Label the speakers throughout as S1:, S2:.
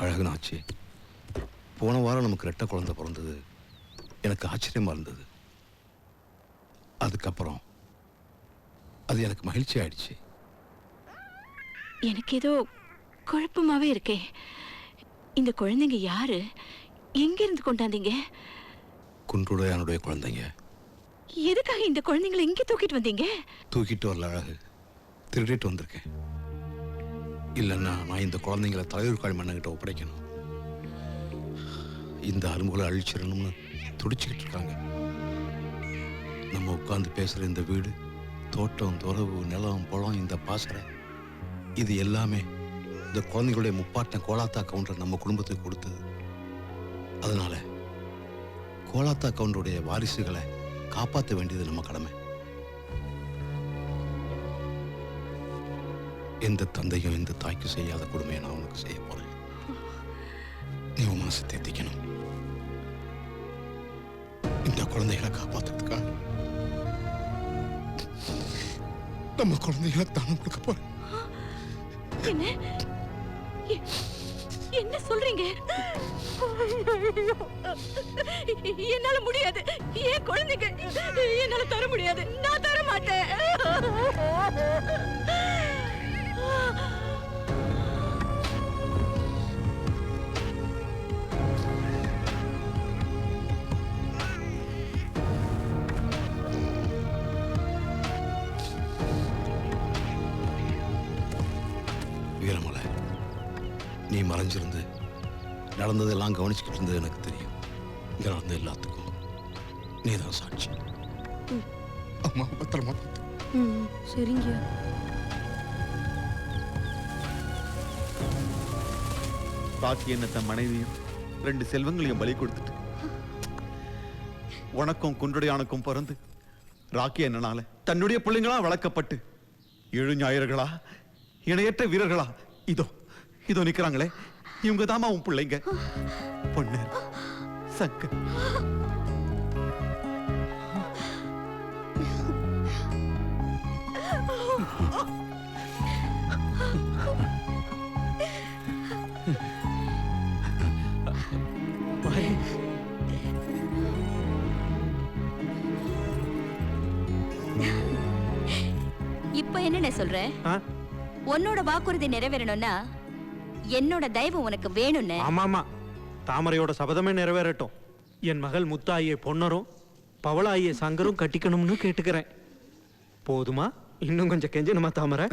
S1: அழகுனாச்சு, போன வாரம் நமக்கு ரெட்டை குழந்தை பிறந்தது. எனக்கு ஆச்சரியமா இருந்தது. அதுக்கப்புறம் அது எனக்கு மகிழ்ச்சி ஆயிடுச்சு.
S2: எனக்கு ஏதோ குழப்பமாவே இருக்கே. இந்த குழந்தைங்க யாரு? எங்க இருந்து கொண்டாந்தீங்க?
S1: குன்றுடையானுடைய குழந்தைங்க.
S2: எதுக்காக இந்த குழந்தைங்களை இங்க தூக்கிட்டு வந்தீங்க?
S1: தூக்கிட்டு வரல அழகு, திருடிட்டு வந்திருக்கேன். இல்லைன்னா நான் இந்த குழந்தைங்களை தலையூர் காளி மன்னங்கிட்ட ஒப்படைக்கணும். இந்த அரும்புகளை அழிச்சிடணும்னு துடிச்சுக்கிட்டு இருக்காங்க. நம்ம உட்கார்ந்து பேசுற இந்த வீடு, தோட்டம், துறவு, நிலம், குளம், இந்த பாசறை, இது எல்லாமே இந்த குழந்தைகளுடைய முப்பாட்டன் கோலாத்தா கவுண்டர் நம்ம குடும்பத்துக்கு கொடுத்தது. அதனால கோலாத்தா கவுண்டருடைய வாரிசுகளை காப்பாற்ற வேண்டியது நம்ம கடமை. எந்த தந்தையும் எந்த தாய்க்கும் செய்யாத கொடுமையை நான் உனக்கு செய்ய போறேன். நீ உன் மனசை தேத்திக்கணும். இந்த குழந்தைகளை காப்பாத்துறதுக்காக நம்ம குழந்தைகளை தானம் கொடுக்க போறேன்.
S2: என்ன சொல்றீங்க? என்னால முடியாது. ஏன் குழந்தைங்க என்னால தர முடியாது. நான் தர மாட்டேன்.
S1: வீரமலை, நீ மறைஞ்சிருந்து நடந்ததெல்லாம் கவனிச்சுக்கிட்டு இருந்தது எனக்கு தெரியும். இங்க நடந்த எல்லாத்துக்கும் நீதான் சாட்சி. அம்மா பத்திரமா.
S2: சரிங்க.
S3: பாக்கி என்ன தன் மனைவியும் 2 செல்வங்களையும் பலி கொடுத்துட்டு உனக்கும் குன்றுடையானுக்கும் பிறந்து ராக்கி என்னனால தன்னுடைய பிள்ளைங்களா வளர்க்கப்பட்டு 7 ஞாயிறுகளா இணையற்ற வீரர்களா இதோ இதோ நிக்கிறாங்களே, இவங்க தாமா உன் பிள்ளைங்க. பொன்னர், சங்கர்.
S2: இப்ப என்ன சொல்ற? உன்னோட வாக்குறுதி நிறைவேறணும்னா என்னோட தயவு உனக்கு வேணும்னு.
S4: ஆமாமா, தாமரையோட சபதமே நிறைவேறட்டும். என் மகள் முத்தாயை பொன்னரும் பவளாயை சங்கரும் கட்டிக்கணும்னு கேட்டுக்கிறேன். போதுமா? இன்னும் கொஞ்சம் கெஞ்சணுமா தாமரை?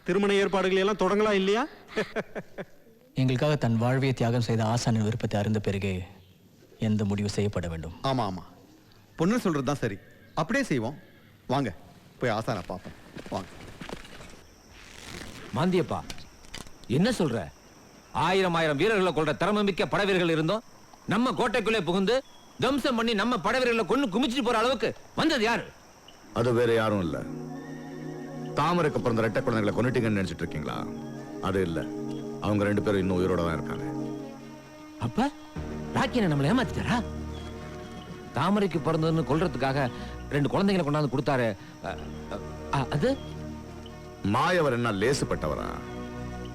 S4: திருமண ஏற்பாடுகள் எல்லாம் தொடங்கலாம் இல்லையா?
S5: எங்களுக்காக தன் வாழ்வியை தியாகம் செய்த ஆசானின் விருப்பத்தை அறிந்த பிறகு எந்த முடிவு செய்யப்பட வேண்டும்.
S3: ஆமா ஆமா, பொண்ணு சொல்றதுதான் சரி. அப்படியே செய்வோம். வாங்க போய் ஆசான பாப்போம். வாங்க.
S6: மாந்தியப்பா, என்ன சொல்ற? 1000 வீரர்களை கொள்ற திறமை மிக்க படவீரர்கள் இருந்தோம். நம்ம கோட்டைக்குள்ளே புகுந்து தம்சம் பண்ணி நம்ம படவீரர்களை கொண்டு குமிச்சிட்டு போற அளவுக்கு வந்தது யாரு?
S7: அது வேற யாரும் இல்ல. தாமரைக்கு பிறந்த ரெட்டை குழந்தைகளை கொண்டுட்டீங்கன்னு நினைச்சிட்டு இருக்கீங்களா? அது இல்ல. அவங்க 2 பேரும் இன்னும் உயிரோட தான் இருக்காங்க.
S6: அப்ப ராக்கியனை நம்மளை ஏமாத்திட்டாரா? தாமரைக்கு பிறந்ததுன்னு கொல்றதுக்காக 2 குழந்தைகளை கொண்டாந்து கொடுத்தாரு. அது
S7: மாயவர் என்ன லேசுப்பட்டவரா?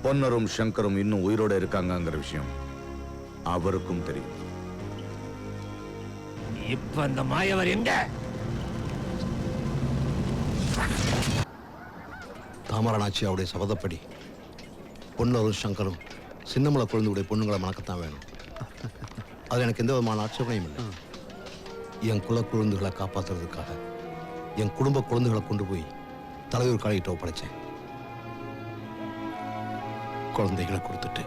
S7: பொன்னரும் சங்கரும் இன்னும் உயிரோட இருக்காங்கிற விஷயம் அவருக்கும் தெரியும்.
S6: இப்ப அந்த மாயவர் எங்க?
S1: தாமரநாச்சி அவருடைய சபதப்படி பொன்னரும் சங்கரும் சின்னமலை குழந்தையுடைய பொண்ணுங்களை மணக்கத்தான் வேணும். அது எனக்கு எந்த விதமான ஆட்சேபனையும் இல்லை. என் குல குழந்தைகளை காப்பாற்றுறதுக்காக என் குடும்ப குழந்தைகளை கொண்டு போய் தலைவர் காலிகிட்ட ஒப்படைச்சேன். குழந்தைகளை கொடுத்துட்டு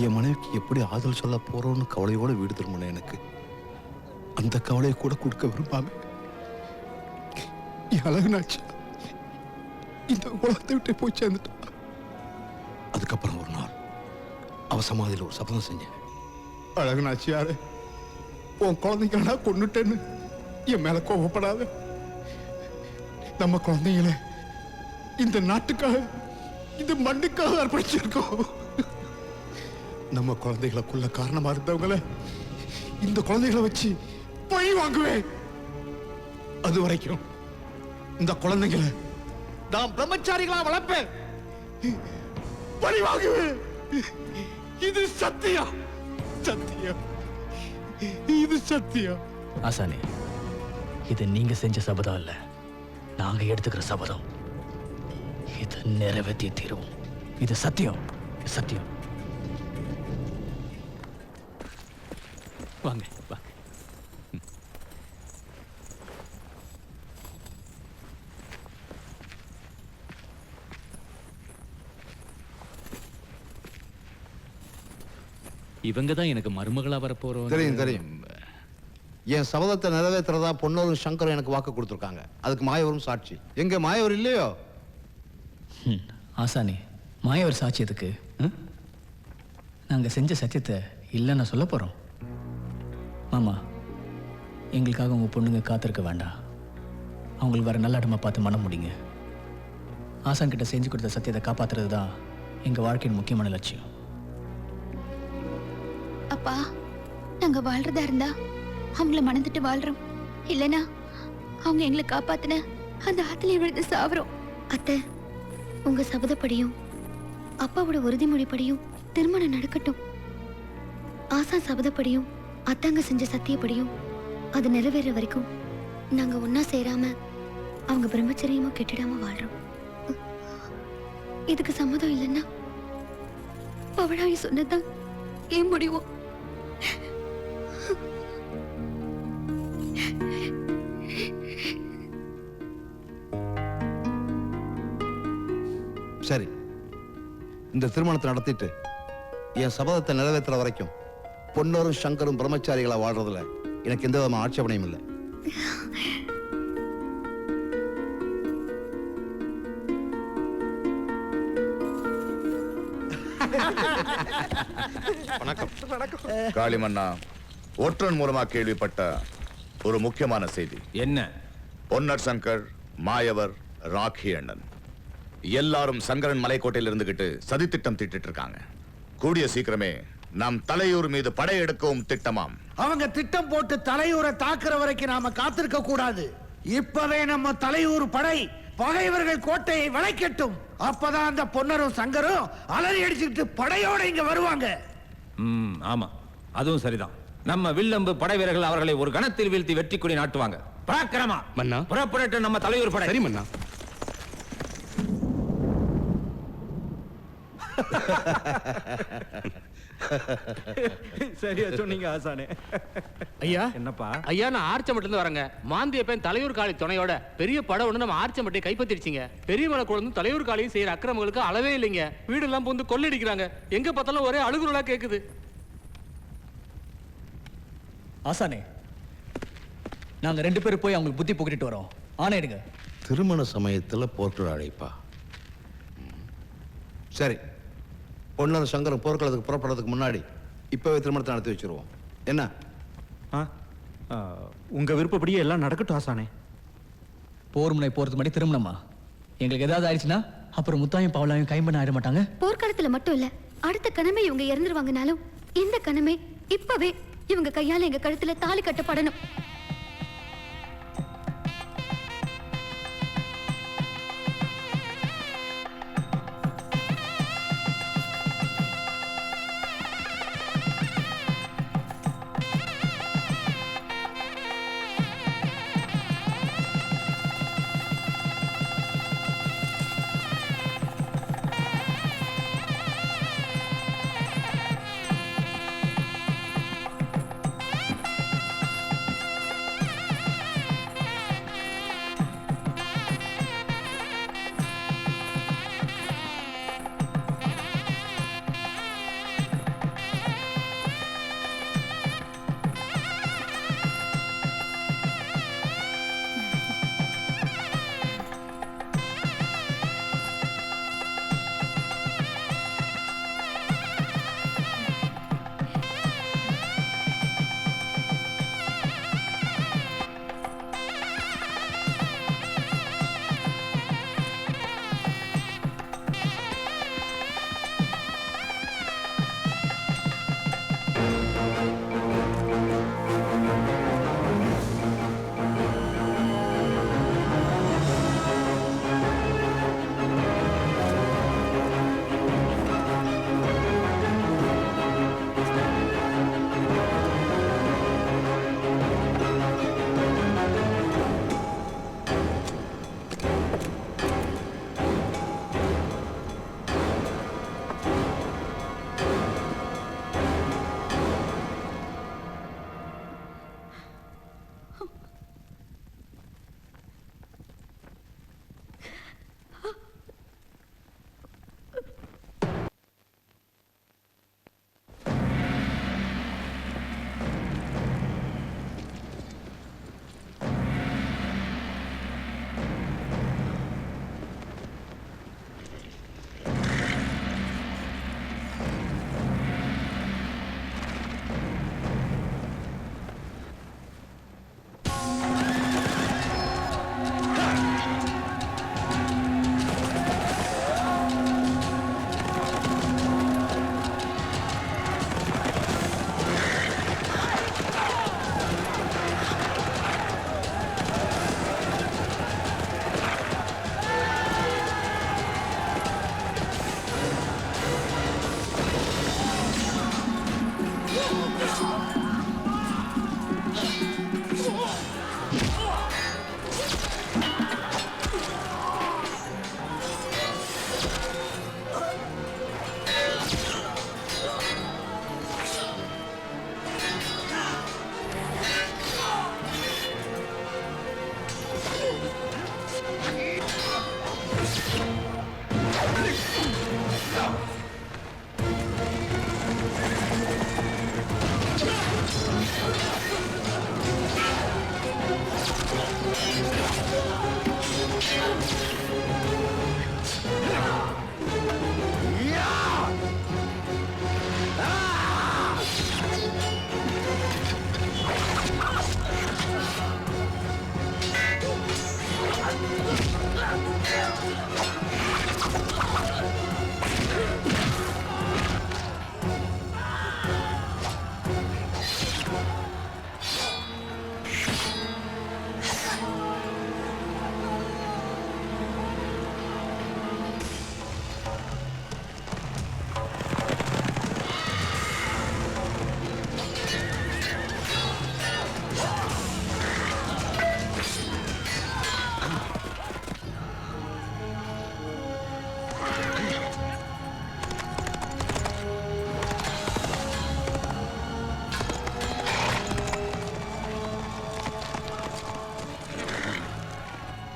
S1: என் மனைவிக்கு எப்படி ஆதல் சொல்ல போறோம்னு கவலையோட வீடு திரும்பின எனக்கு அந்த கவலையை கூட கொடுக்க விரும்பாம அழகுனாச்சு இந்த உலகத்தை விட்டு போய் சேர்ந்துட்டான். அதுக்கப்புறம் ஒரு நாள் அவ சமாதியில் ஒரு சபதம் செஞ்சேன். அழகுனாச்சியாரு, உன் குழந்தைங்களா கொண்டுட்டேன்னு என் மேல கோபப்படாத. நம்ம குழந்தைங்களை இந்த நாட்டுக்காக இந்த மண்ணுக்காக அர்ப்பணிச்சிருக்கோம். நம்ம குழந்தைகளுக்குள்ள காரணமா இருந்தவங்கள இந்த குழந்தைகளை வச்சு
S3: பழி வாங்குவேன். அது வரைக்கும் இந்த குழந்தைகளை நான் பிரம்மச்சாரிகளா வளர்ப்பேன். பழி வாங்குவேன். இது சத்தியம், சத்தியம், இது சத்தியம்.
S5: ஆசானே, இது நீங்க செஞ்ச சபதம் இல்ல, நாங்க எடுத்துக்கிற சபதம். இது நிறைவேற்றி தீருவோம். இது சத்தியம், சத்தியம். வாங்க வாங்க.
S8: இவங்க தான் எனக்கு மருமகளா வரப்போறோம்.
S1: தெரியும். என் சபதத்தை நிறைவேற்றுறதா பொன்னூரும் சங்கரும் எனக்கு வாக்கு கொடுத்துருக்காங்க. அதுக்கு மாயவரும் சாட்சி. எங்க மாயவர் இல்லையோ?
S5: ஆசானே, மாயவர் சாட்சி எதுக்கு? நாங்க செஞ்ச சத்தியத்தை இல்லைன்னு சொல்ல போறோம். மாமா, எங்களுக்காக உங்க பொண்ணுங்க காத்திருக்க வேண்டாம். அவங்களுக்கு வர நல்ல இடமா பார்த்து மனம் முடிங்க. ஆசான் கிட்ட செஞ்சு கொடுத்த சத்தியத்தை காப்பாத்துறது தான் எங்க வாழ்க்கையின் முக்கியமான லட்சியம்.
S9: அப்பா, நாங்க வாழ்றதா இருந்தா அவங்கள மணந்துட்டு வாழ்றோம். இல்லனா அவங்க எங்களை காப்பாத்தின அந்த ஆத்துல விழுந்து சாவறோம். அத்தை, உங்க சபதப்படியும் அப்பாவோட உறுதிமொழிப்படியும் திருமணம் நடக்கட்டும். ஆசான் சபதப்படியும் அத்தாங்க செஞ்ச சத்தியப்படியும் அது நிறைவேற வரைக்கும் நாங்க ஒன்னா சேராம அவங்க பிரம்மச்சரியமா கெட்டிடாம வாழ்றோம். இதுக்கு சம்மதம் இல்லைன்னா பவழாயி சொன்னதான் ஏன் முடிவும்.
S1: சரி, இந்த திருமணத்தை நடத்திட்டு என் சபதத்தை நிறைவேற்றுற வரைக்கும் பொன்னூரும் சங்கரும் பிரம்மச்சாரிகளா வாழ்றதுல எனக்கு எந்த விதமான ஆட்சேபனையும் இல்லை.
S7: காளிமன்னா, ஒற்றன் மூலமா கேள்விப்பட்ட ஒரு முக்கியமான செய்தி.
S6: என்ன?
S7: பொன்னர் சங்கர், மாயவர், ராக்கி அண்ணன் எல்லாரும் சங்கரன் மலைக்கோட்டையில் இருந்துகிட்டு சதித்திட்டம் தீட்டிட்டு இருக்காங்க. கூடிய சீக்கிரமே நம் தலையூர் மீது படையெடுக்கவும் திட்டமாம்.
S10: அவங்க திட்டம் போட்டு தலையூரை தாக்குற வரைக்கும் நாம காத்திருக்க கூடாது. இப்பவே நம்ம தலையூர் படை பகைவர்கள் கோட்டையை வளைக்கட்டும். அப்பதான் அந்த பொன்னரும் சங்கரும் அலறி அடிச்சுட்டு படையோட இங்க வருவாங்க.
S6: ஆமா, அதுவும் சரிதான். நம்ம வில்லம்பு படை வீரர்கள் அவர்களை ஒரு கணத்தில் வீழ்த்தி வெற்றி கொடி நாட்டுவாங்க. பராக்கிரமா
S8: மன்னா.
S6: புறப்படட்டும் நம்ம தலையூர் படை.
S8: சரி மன்னா.
S4: சரியா சொன்னீங்க ஆசானே.
S11: ஐயா,
S4: என்னப்பா?
S11: ஐயா, நான் ஆர்ச்சமட்டில இருந்து வரேங்க. மாந்தியப்பன் தலையூர் காளி துணையோட பெரிய படம் ஒண்ணு நம்ம ஆர்ச்சமட்டை கைப்பற்றிடுச்சிங்க. பெரிய மலை குழந்தை தலையூர் காளியும் செய்யற அக்கிரமங்களுக்கு அளவே இல்லைங்க. வீடெல்லாம் வந்து கொள்ளடிக்கிறாங்க. எங்க பார்த்தாலும் ஒரே அழுகுறலா கேக்குது.
S5: ஆசானே, நாங்க 2 பேரும் போய் அவங்களுக்கு புத்தி புகட்டிட்டு வரோம். ஆணையிடுங்க.
S1: திருமண சமயத்துல போர்க்கள அழைப்பா? சரி, பொன்னூரும் சங்கரும் போர்க்களத்துக்கு புறப்படுறதுக்கு முன்னாடி இப்பவே திருமணத்தை நடத்தி வச்சிருவோம். என்ன?
S4: உங்க விருப்பப்படியே எல்லாம் நடக்கட்டும் ஆசானே.
S5: போர் முனை போறதுக்கு முன்னாடி திருமணமா? எங்களுக்கு ஏதாவது ஆயிடுச்சுன்னா அப்புறம் முத்தாயும் பவளாயும் கைம்பண்ண ஆயிட மாட்டாங்க.
S9: போர்க்களத்துல மட்டும் இல்ல, அடுத்த கணமே இவங்க இறந்துருவாங்கனாலும் இந்த கணமே இப்பவே இவங்க கையால எங்க கழுத்துல தாலி கட்டப்படணும்.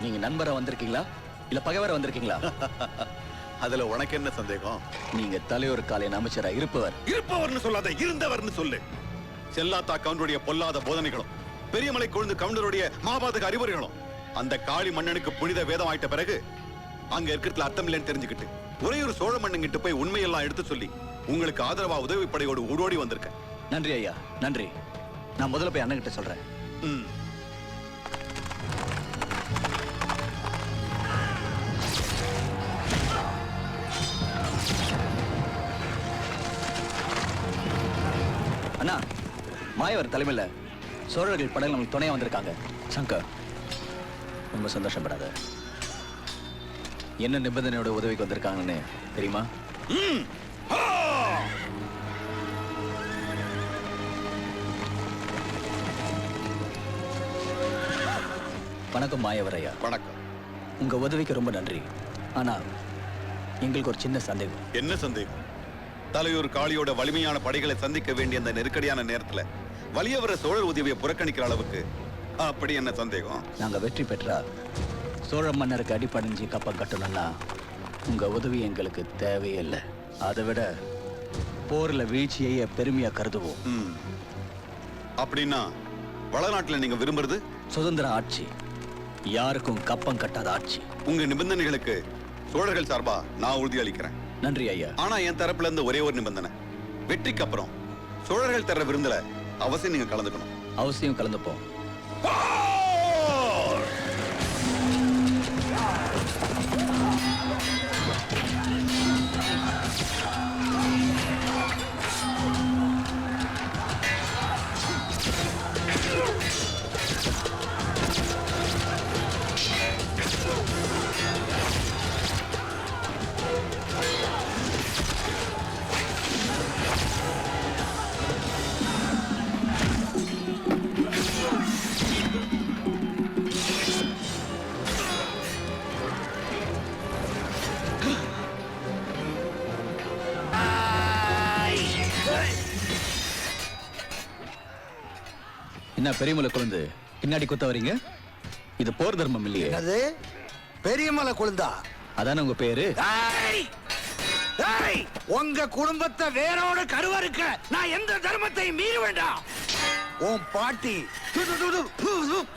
S5: நீங்க நண்பரா வந்திருக்கீங்களா இல்ல பகைவரா வந்திருக்கீங்களா?
S3: அதுல உனக்கு என்ன சந்தேகம்?
S5: நீங்க தலைவர் காலையின் அமைச்சரா
S3: இருப்பவர்னு சொல்லாத, இருந்தவர்னு சொல்லு. செல்லாத்தா கவுண்டருடைய பொல்லாத போதனைகளும் பெரியமலை கொழுந்து கவுண்டருடைய மாபாதக அறிவுரைகளும் அந்த காளி மன்னனுக்கு புனித வேதம் ஆயிட்ட பிறகு அங்க இருக்கிறதுல அர்த்தம் இல்லைன்னு தெரிஞ்சுக்கிட்டு ஒரே ஒரு சோழ மன்னங்கிட்ட போய் உண்மையெல்லாம் எடுத்து சொல்லி உங்களுக்கு ஆதரவா உதவி படையோடு ஓடோடி வந்திருக்கேன்.
S5: நன்றி ஐயா, நன்றி. நான் முதல்ல போய் அண்ணன் கிட்ட சொல்றேன். அண்ணா, மாயவர் தலைமையில சோழர்கள் படையில் நமக்கு துணையா வந்திருக்காங்க. சங்கர், ரொம்ப சந்தோஷப்படாத. என்ன நிபந்தனையோட உதவிக்கு வந்திருக்காங்கன்னு தெரியுமா? வணக்கம் மாயவர் ஐயா.
S3: வணக்கம்.
S5: உங்க உதவிக்கு ரொம்ப நன்றி. ஆனா எங்களுக்கு ஒரு சின்ன சந்தேகம்.
S3: என்ன சந்தேகம்? தலையூர் காளியோட வலிமையான படைகளை சந்திக்க வேண்டிய அந்த நெருக்கடியான நேரத்துல வலியவர சோழர் உதவியை புறக்கணிக்கிற அளவுக்கு அப்படி என்ன சந்தேகம்?
S5: நாங்க வெற்றி பெற்றா சோழ மன்னருக்கு அடிப்படைஞ்சு கப்பம் கட்டணும்னா உங்க உதவி எங்களுக்கு தேவையே இல்லை. அதை விட போர்ல வீழ்ச்சியை பெருமையா கருதுவோம்.
S3: அப்படின்னா வளநாட்டுல நீங்க விரும்புறது
S5: சுதந்திர ஆட்சி, யாருக்கும் கப்பம் கட்டாத ஆட்சி.
S3: உங்க நிபந்தனைகளுக்கு சோழர்கள் சார்பா நான் உறுதி அளிக்கிறேன்.
S5: நன்றி ஐயா.
S3: ஆனா என் தரப்புல இருந்து ஒரே ஒரு நிபந்தனை. வெற்றிக்கு அப்புறம் சோழர்கள் தர விருந்துல அவசியம் நீங்க கலந்துக்கணும்.
S5: அவசியம் கலந்துப்போம். என்ன பெரியமலை குழந்து பின்னாடி குத்த வரீங்க? இது போர் தர்மம் இல்லையே.
S10: அது பெரியமலை குழந்தா?
S5: அதான உங்க பேரு?
S10: உங்க குடும்பத்தை வேரோட கருவறுக்க நான் எந்த தர்மத்தை மீற வேண்டாம். உன் பாட்டி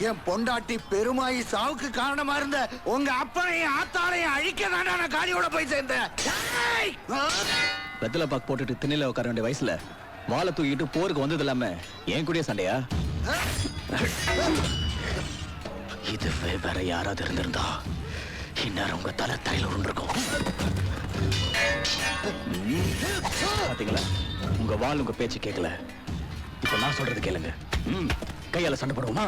S10: என் பொண்டாட்டி பெருமாயி சாவுக்கு காரணமா இருந்த உங்க அப்பனையும் ஆத்தாளையும் அழிக்க தாண்டா நான் காளியோட போய் சேர்ந்தேன்.
S5: வெத்தலை பாக்கு போட்டுட்டு திண்ணையில உட்கார வேண்டிய வயசுல வாழை தூக்கிட்டு போருக்கு வந்தது இல்லாம ஏன் கூடயே சண்டையா? இது வேற யாராவது இருந்திருந்தா இந்நேரம் உங்க தலை தலையில உருண்டிருக்கும். பாத்தீங்களா, உங்க வாழ் உங்க பேச்சு கேட்கல. இப்ப நான் சொல்றது கேளுங்க. கையால சண்டை போடுவோமா?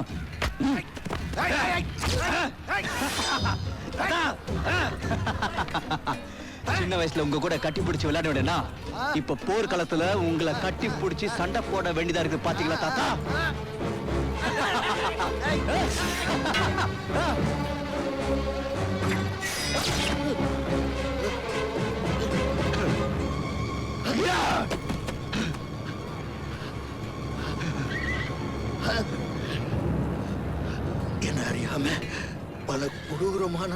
S5: சின்ன வயசுல உங்க கூட கட்டி பிடிச்சி விளையாடுவேனா இப்ப போர்க்களத்துல உங்களை கட்டி பிடிச்சி சண்டை போட வேண்டியதா இருக்கு பாத்தீங்களா தாத்தா?
S10: என்ன அறியாம பல கொடூரமான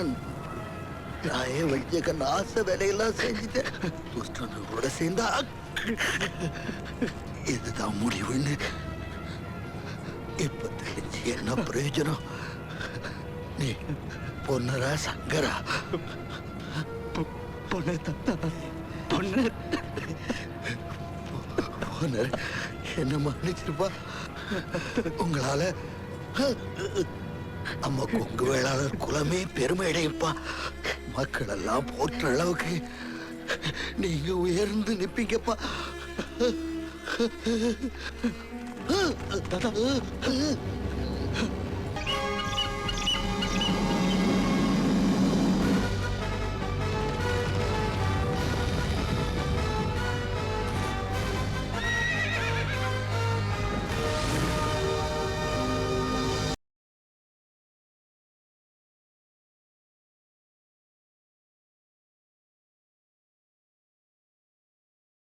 S10: நாய வைத்திய ஆசை வேலையெல்லாம் செஞ்சுட்டேன். துஷ்டனோட சேர்ந்தா இதுதான் முடிவுன்னு இப்ப தெரிஞ்சு என்ன பிரயோஜனம்? நீ பொன்னரா சங்கரா? பொண்ணு பொண்ணு பொண்ணு என்ன மன்னிச்சிருப்பா. உங்களால நம்ம கொங்கு வேளாளர் குலமே பெருமை அடையப்பா. மக்கள் எல்லாம் போற்ற அளவுக்கு நீங்க உயர்ந்து நிப்பீங்கப்பா.